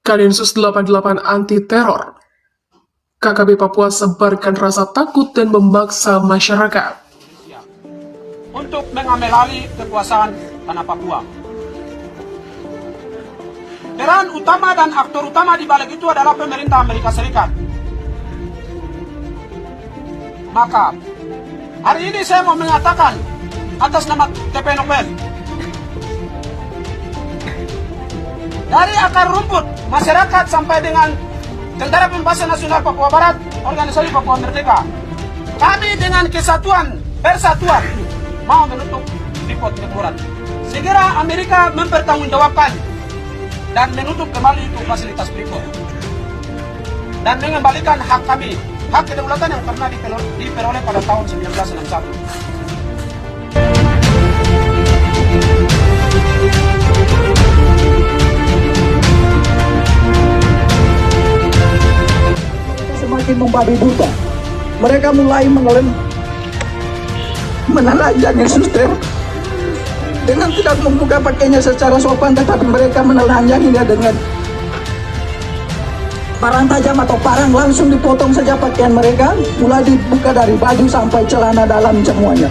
Kadensus 88 anti teror. KKB Papua sebarkan rasa takut dan memaksa masyarakat. Untuk mengambil alih kekuasaan tanah Papua. Peran utama dan aktor utama di balik itu adalah pemerintah Amerika Serikat. Maka, hari ini saya mau mengatakan atas nama TPNOPL, dari akar rumput masyarakat sampai dengan Tentara Pembebasan Nasional Papua Barat, Organisasi Papua Merdeka, kami dengan kesatuan, persatuan, mau menutup Freeport McMoran. Segera Amerika mempertanggungjawabkan dan menutup kembali itu fasilitas Freeport dan mengembalikan hak kami, hak kedaulatan yang pernah diperoleh pada tahun 1961. Semakin membabi buta, mereka mulai menelanjangi suster dengan tidak membuka pakainya secara sopan, tetapi mereka menelanjanginya dengan parang tajam atau parang, langsung dipotong saja pakaian mereka, mulai dibuka dari baju sampai celana dalam semuanya.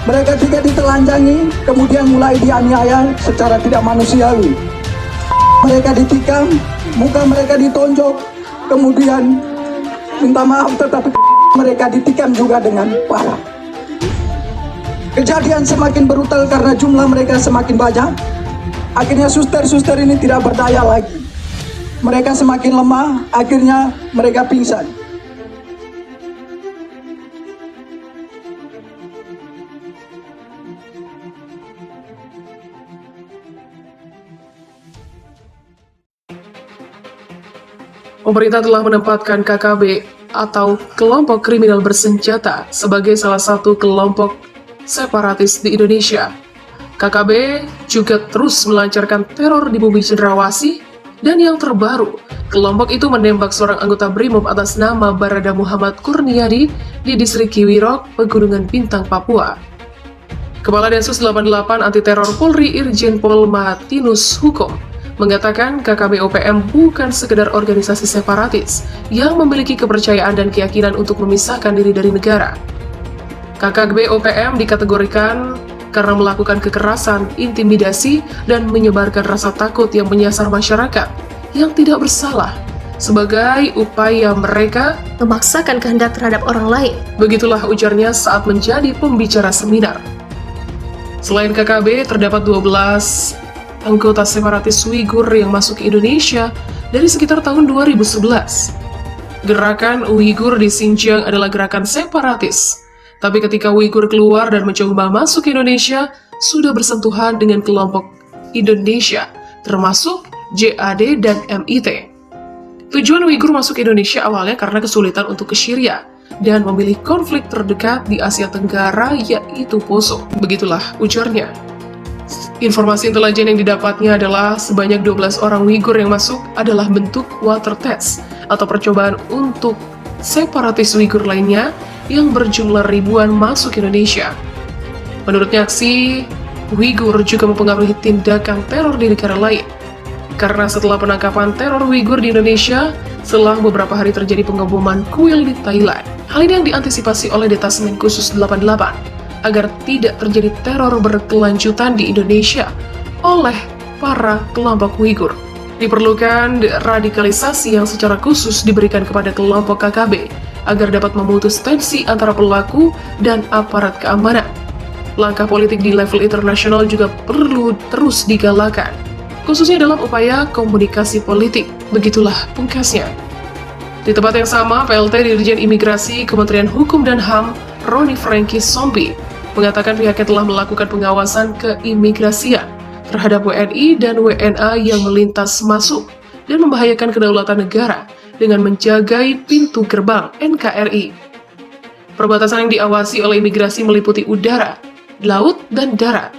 Mereka tidak ditelanjangi, kemudian mulai dianiaya secara tidak manusiawi. Mereka ditikam, muka mereka ditonjok, kemudian minta maaf, tetapi mereka ditikam juga dengan parah. Kejadian semakin brutal karena jumlah mereka semakin banyak. Akhirnya suster-suster ini tidak berdaya lagi. Mereka semakin lemah, akhirnya mereka pingsan. Pemerintah telah menempatkan KKB atau kelompok kriminal bersenjata sebagai salah satu kelompok separatis di Indonesia. KKB juga terus melancarkan teror di bumi Cendrawasih, dan yang terbaru, kelompok itu menembak seorang anggota BRIMOB atas nama Barada Muhammad Kurniadi di distrik Kiwirok, Pegunungan Bintang, Papua. Kepala Densus 88 anti teror Polri Irjen Pol Martinus Hukum mengatakan KKB OPM bukan sekedar organisasi separatis yang memiliki kepercayaan dan keyakinan untuk memisahkan diri dari negara. KKB OPM dikategorikan karena melakukan kekerasan, intimidasi, dan menyebarkan rasa takut yang menyasar masyarakat yang tidak bersalah sebagai upaya mereka memaksakan kehendak terhadap orang lain. Begitulah ujarnya saat menjadi pembicara seminar. Selain KKB, terdapat 12 anggota separatis Uighur yang masuk ke Indonesia dari sekitar tahun 2011. Gerakan Uighur di Xinjiang adalah gerakan separatis, tapi ketika Uighur keluar dan mencoba masuk ke Indonesia, sudah bersentuhan dengan kelompok Indonesia, termasuk JAD dan MIT. Tujuan Uighur masuk ke Indonesia awalnya karena kesulitan untuk ke Syria dan memilih konflik terdekat di Asia Tenggara, yaitu Poso. Begitulah ujarnya. Informasi intelijen yang didapatnya adalah sebanyak 12 orang Uighur yang masuk adalah bentuk water test atau percobaan untuk separatis Uighur lainnya yang berjumlah ribuan masuk Indonesia. Menurutnya, aksi Uighur juga mempengaruhi tindakan teror di negara lain. Karena setelah penangkapan teror Uighur di Indonesia, setelah beberapa hari terjadi pengeboman kuil di Thailand. Hal ini yang diantisipasi oleh Detasemen Khusus 88 agar tidak terjadi teror berkelanjutan di Indonesia oleh para kelompok Uighur. Diperlukan radikalisasi yang secara khusus diberikan kepada kelompok KKB agar dapat memutus tensi antara pelaku dan aparat keamanan. Langkah politik di level internasional juga perlu terus digalakan, khususnya dalam upaya komunikasi politik. Begitulah pungkasnya. Di tempat yang sama, PLT Dirjen Imigrasi Kementerian Hukum dan HAM Roni Franky Sompi mengatakan pihaknya telah melakukan pengawasan keimigrasian terhadap WNI dan WNA yang melintas masuk dan membahayakan kedaulatan negara dengan menjagai pintu gerbang NKRI. Perbatasan yang diawasi oleh imigrasi meliputi udara, laut, dan darat.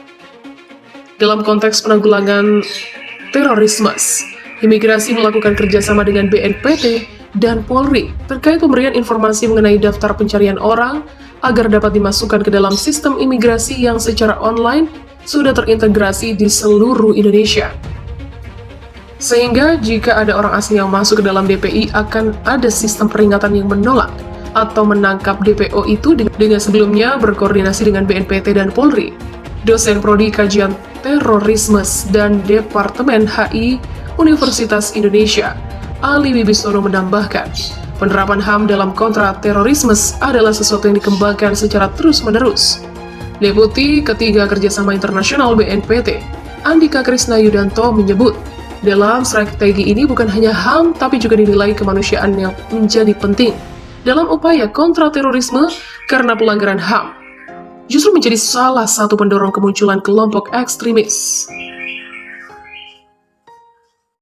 Dalam konteks penanggulangan terorisme, imigrasi melakukan kerjasama dengan BNPT dan Polri terkait pemberian informasi mengenai daftar pencarian orang agar dapat dimasukkan ke dalam sistem imigrasi yang secara online sudah terintegrasi di seluruh Indonesia. Sehingga jika ada orang asing yang masuk ke dalam DPI akan ada sistem peringatan yang menolak atau menangkap DPO itu dengan sebelumnya berkoordinasi dengan BNPT dan Polri. Dosen Prodi Kajian Terorisme dan Departemen HI Universitas Indonesia, Ali Wibisono menambahkan, penerapan HAM dalam kontraterorisme adalah sesuatu yang dikembangkan secara terus-menerus. Deputi Ketiga Kerjasama Internasional BNPT, Andika Krisna Yudanto menyebut, dalam strategi ini bukan hanya HAM, tapi juga dinilai kemanusiaan yang menjadi penting dalam upaya kontraterorisme karena pelanggaran HAM justru menjadi salah satu pendorong kemunculan kelompok ekstremis.